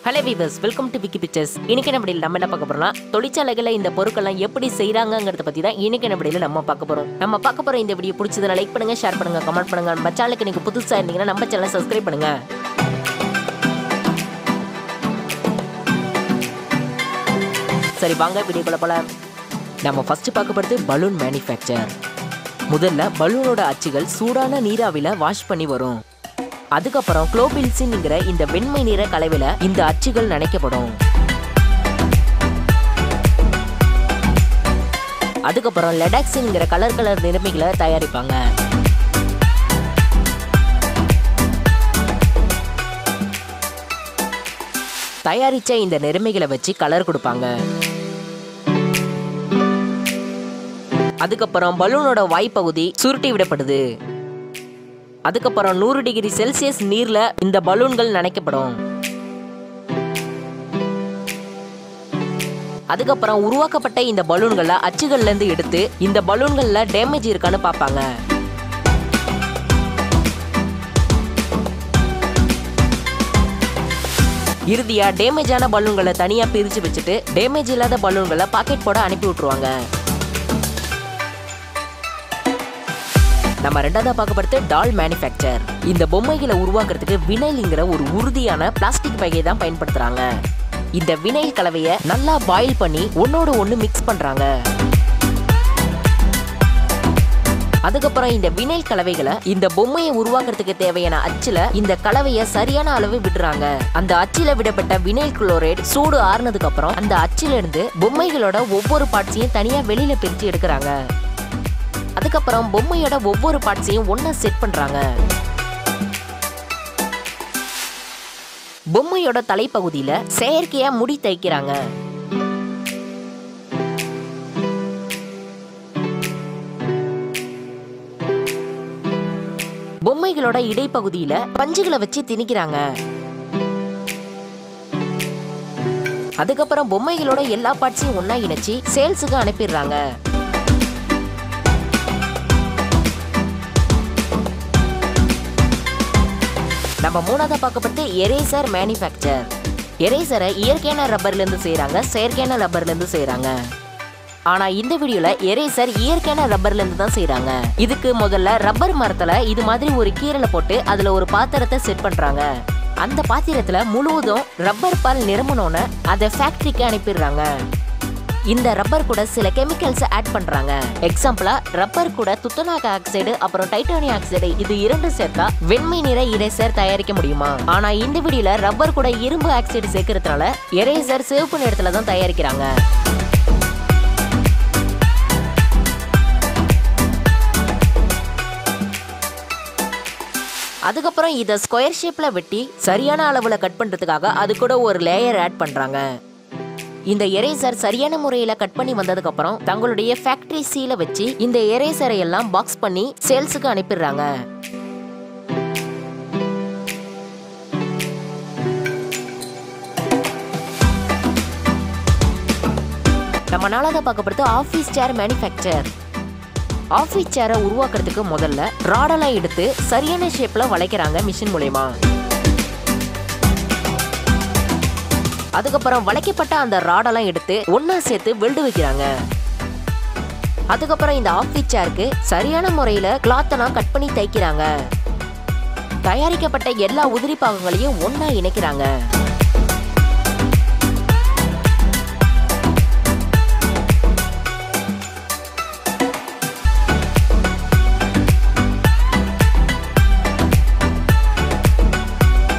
Hello viewers, welcome to Vicky Pictures. இன்னைக்கு நம்ம என்ன பார்க்க போறோம்னா, தொழிற்சாலைகளை இந்த பொருட்கள்லாம் எப்படி செய்யறாங்கங்கறத பத்தி தான் இன்னைக்கு நம்ம பார்க்க போறோம். நம்ம பார்க்க போற இந்த வீடியோ பிடிச்சதுனா லைக் பண்ணுங்க, ஷேர் பண்ணுங்க, கமெண்ட் பண்ணுங்க. நம்ம சேனலுக்கு நீங்க புதுசா இருந்தீங்கன்னா நம்ம சேனலை சப்ஸ்கிரைப் பண்ணுங்க. சரி வாங்க வீடியோக்குள்ள போலாம். நம்ம ஃபர்ஸ்ட் பார்க்க போறது பலூன் மேனுஃபேக்சர். முதல்ல பலூனோட அச்சுகள் சூடான நீராவில வாஷ் பண்ணி வரும். அதுக்கப்புறம் குளோபில்சின்ங்கிற இந்த வெண்மை நிற கலவையில இந்த அச்சுகள் நனைக்கப்படும். அதுக்கப்புறம் லெடாக்சின்ங்கிற கலர் நிறமிகளை தயாரிப்பாங்க. தயாரிச்ச இந்த நிறமிகளை வச்சு கலர் கொடுப்பாங்க. அதுக்கப்புறம் பலூனோட வாய்ப்பகுதி சுருட்டி விடப்படுது. அதுக்கப்புறம் 100 டிகிரி செல்சியஸ் நீர்ல இந்த பலூன்கள் நனைக்கப்படும். அதுக்கப்புறம் உருவாக்கப்பட்ட இந்த பலூன்களை அச்சுகள்ல இருந்து எடுத்து இந்த பலூன்கள்ல டேமேஜ் இருக்கான்னு பார்ப்பாங்க. இறுதியா டேமேஜ் ஆன பலூன்களை தனியா பிரிச்சு வச்சுட்டு டேமேஜ் இல்லாத பலூன்களை பாக்கெட் போட அனுப்பி விட்டுருவாங்க. நம்ம ரெண்டாவதா பார்க்கப்படுது டால் மேனுஃபேக்சர். இந்த பொம்மைகளை உருவாக்குறதுக்கு வினைல்ங்கிற ஒரு உறுதியான பிளாஸ்டிக் பையை தான் பயன்படுத்துறாங்க. இந்த வினைல் கலவையை நல்லா பாயில் பண்ணி ஒன்னோட ஒன்னு மிக்ஸ் பண்றாங்க. அதுக்கப்புறம் இந்த வினைல் கலவைகளை இந்த பொம்மையை உருவாக்குறதுக்கு தேவையான அச்சுல இந்த கலவையை சரியான அளவு விடுறாங்க. அந்த அச்சுல விடப்பட்ட வினைல் குளோரைட் சூடு ஆறுனதுக்கு அப்புறம் அந்த அச்சுல இருந்து பொம்மைகளோட ஒவ்வொரு பார்ட்ஸையும் தனியா வெளியில பிரிச்சு எடுக்கிறாங்க. அதுக்கப்புறம் பொம்மையோட ஒவ்வொரு பார்ட்ஸையும் ஒண்ணா செட் பண்றாங்க. பொம்மையோட தலைப்பகுதியில செயற்கையா முடி தைக்கிறாங்க. பொம்மைகளோட இடைப்பகுதியில பஞ்சுகளை வச்சு திணிக்கிறாங்க. அதுக்கப்புறம் பொம்மைகளோட எல்லா பார்ட்ஸையும் ஒண்ணா இணைச்சு சேல்ஸுக்கு அனுப்பிடுறாங்க. நம்ம மூணாவதா பார்க்கப்பட்டு எரேசர் மேனுஃபேக்சர். எரேசரை இயற்கையான ரப்பர்ல இருந்து செய்யறாங்க, செயற்கையான ரப்பர்ல இருந்து செய்யறாங்க. ஆனா இந்த வீடியோல எரேசர் இயற்கையான ரப்பர்ல இருந்து தான் செய்யறாங்க. இதுக்கு முதல்ல ரப்பர் மரத்துல இது மாதிரி ஒரு கீரலை போட்டு அதுல ஒரு பாத்திரத்தை செட் பண்றாங்க. அந்த பாத்திரத்துல முழுவதும் ரப்பர் பால் நிரம்பணும்னு அதை ஃபேக்டரிக்கு அனுப்பிடுறாங்க. இந்த ரப்பர் கூட சில கெமிக்கல்ஸ் ஆட் பண்றாங்க. எக்ஸாம்பிளா ரப்பர் கூட துத்தநாக ஆக்சைடு அப்புறம் டைட்டானியம் ஆக்சைடு இது இரண்டு சேர்த்தா வெண்மை நிற எரேசர் தயாரிக்க முடியுமா? ஆனா இந்த வீடியோல ரப்பர் கூட இரும்பு ஆக்சைடு சேர்க்கறதுனால எரேசர் சிவப்பு நிறத்துல தான் தயாரிக்கிறாங்க. அதுக்கப்புறம் இத ஸ்கொயர் ஷேப்ல வெட்டி சரியான அளவுல கட் பண்றதுக்காக அது கூட ஒரு லேயர் ஆட் பண்றாங்க. இந்த எரேசர் சரியான முறையில கட் பண்ணி வந்ததுக்கு அப்புறம் தங்களுடைய ஃபேக்டரி சீல வச்சு இந்த எரேசரை எல்லாம் பாக்ஸ் பண்ணி சேல்ஸுக்கு அனுப்பிடுறாங்க. நம்ம நாளாக பார்க்கப்படுது ஆபீஸ் சேர் மேனுஃபேக்சர். ஆபீஸ் சேரை உருவாக்குறதுக்கு முதல்ல ராடெல்லாம் எடுத்து சரியான ஷேப்ல வளைக்கிறாங்க மிஷின் மூலமா. அதுக்கப்புறம் வளைக்கப்பட்ட அந்த ராடெல்லாம் எடுத்து ஒன்னா சேர்த்து வெல்டு வைக்கிறாங்க. அதுக்கப்புறம் இந்த ஆபீஸ் சேருக்கு சரியான முறையில கிளாத்தெல்லாம் கட் பண்ணி தைக்கிறாங்க. தயாரிக்கப்பட்ட எல்லா உதிரி பாகங்களையும் ஒன்னா இணைக்கிறாங்க.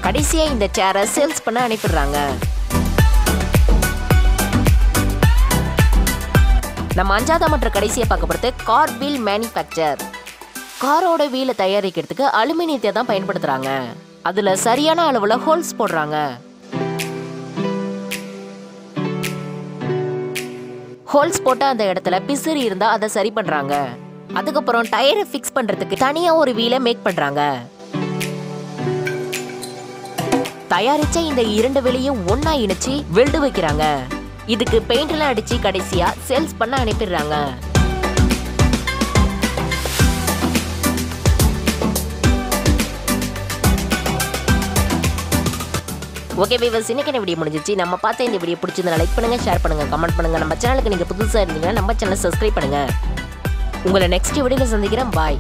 கடைசியா இந்த சேரை சேல்ஸ் பண்ண அனுப்பிடுறாங்க. நம்ம அஞ்சாவது மற்றும் கடைசியை பார்க்கப்படுது கார் வீல் மேனுஃபேக்சர். காரோட வீலை தயாரிக்கிறதுக்கு அலுமினியத்தை தான் பயன்படுத்துறாங்க. அதுல சரியான அளவுல ஹோல்ஸ் போடுறாங்க. ஹோல்ஸ் போட்ட அந்த இடத்துல பிசிறி இருந்தா அதை சரி பண்றாங்க. அதுக்கப்புறம் டயரை ஃபிக்ஸ் பண்றதுக்கு தனியா ஒரு வீலை மேக் பண்றாங்க. தயாரிச்ச இந்த இரண்டு வீலையும் ஒன்னா இணைச்சு வெல்டு வைக்கிறாங்க. இதுக்கு பெயிண்ட் எல்லாம் அடிச்சு கடைசியா சேல்ஸ் பண்ண அனுப்பிடுறாங்க. ஓகே வீவர்ஸ், இன்னைக்கு வீடியோ முடிஞ்சிச்சு. நம்ம பார்த்த இந்த வீடியோ பிடிச்சிருந்தா லைக் பண்ணுங்க, ஷேர் பண்ணுங்க, கமெண்ட் பண்ணுங்க. நம்ம சேனலுக்கு நீங்க புதுசா இருந்தீங்கன்னா நம்ம சேனலை சப்ஸ்கிரைப் பண்ணுங்க. உங்களை நெக்ஸ்ட் வீடியோல சந்திக்கிறேன். பாய்.